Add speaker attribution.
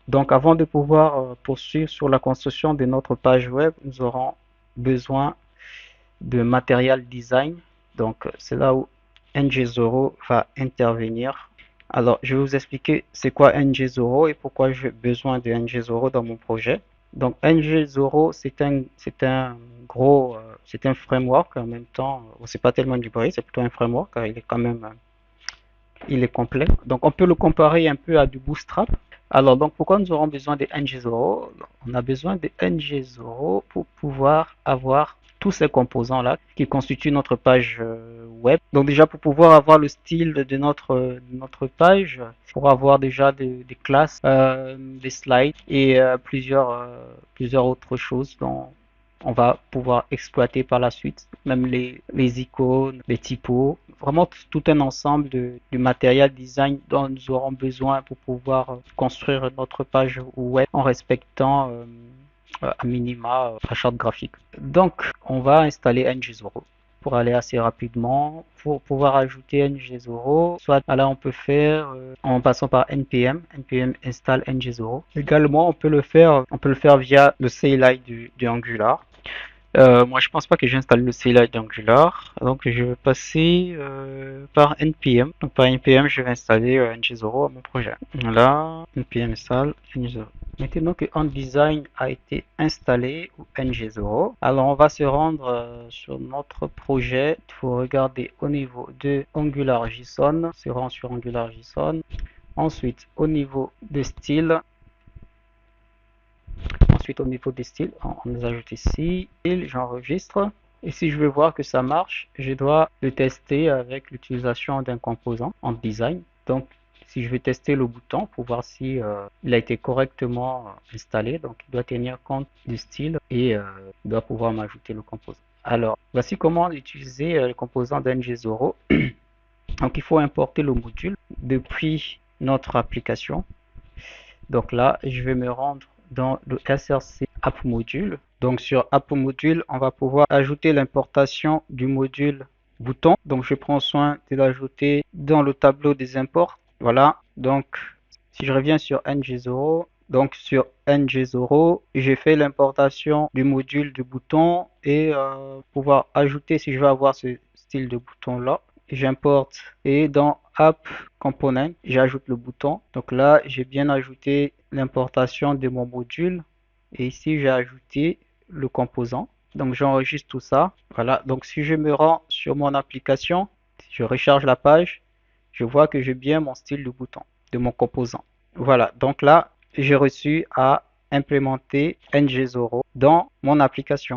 Speaker 1: Donc, avant de pouvoir poursuivre sur la construction de notre page web, nous aurons besoin de matériel design. Donc, c'est là où NG0 va intervenir. Alors, je vais vous expliquer c'est quoi NG0 et pourquoi j'ai besoin de NG0 dans mon projet. Donc, NG0, c'est un framework en même temps. C'est pas tellement une librairie, c'est plutôt un framework car il est quand même, il est complet. Donc, on peut le comparer un peu à du Bootstrap. Alors, donc, pourquoi nous aurons besoin de NG0? On a besoin de NG0 pour pouvoir avoir tous ces composants-là qui constituent notre page web. Donc, déjà, pour pouvoir avoir le style de notre page, pour avoir déjà des classes, des slides et plusieurs autres choses dont on va pouvoir exploiter par la suite, même les icônes, les typos, vraiment tout un ensemble du matériel design dont nous aurons besoin pour pouvoir construire notre page web en respectant à minima la charte graphique. Donc, on va installer NG0 pour aller assez rapidement. Pour pouvoir ajouter NG0, soit là on peut faire en passant par npm install NG0. Également, on peut le faire via le CLI du Angular. Moi, je pense pas que j'ai installé le CLI d'Angular, donc je vais passer par npm. Donc par npm, je vais installer ng0 à mon projet. Voilà, npm install ng0. Maintenant que OnDesign a été installé ou ng0, alors on va se rendre sur notre projet. Il faut regarder au niveau de AngularJSON, on se rend sur AngularJSON. Ensuite, au niveau de style, ensuite, au niveau des styles, on les ajoute ici, et j'enregistre. Et si je veux voir que ça marche, je dois le tester avec l'utilisation d'un composant en design. Donc, si je vais tester le bouton pour voir si il a été correctement installé, donc il doit tenir compte du style et il doit pouvoir m'ajouter le composant. Alors, voici comment utiliser le composant d'NG0. Donc, il faut importer le module depuis notre application. Donc là, je vais me rendre dans le src app module. Donc sur app module, on va pouvoir ajouter l'importation du module bouton. Donc je prends soin de l'ajouter dans le tableau des imports. Voilà. Donc si je reviens sur ng0, donc sur ng0, j'ai fait l'importation du module du bouton et pouvoir ajouter si je veux avoir ce style de bouton là. J'importe et dans app component, j'ajoute le bouton. Donc là, j'ai bien ajouté l'importation de mon module et ici j'ai ajouté le composant. Donc j'enregistre tout ça. Voilà. Donc si je me rends sur mon application, si je recharge la page, je vois que j'ai bien mon style de bouton de mon composant. Voilà. Donc là, j'ai reçu à implémenter ng0 dans mon application.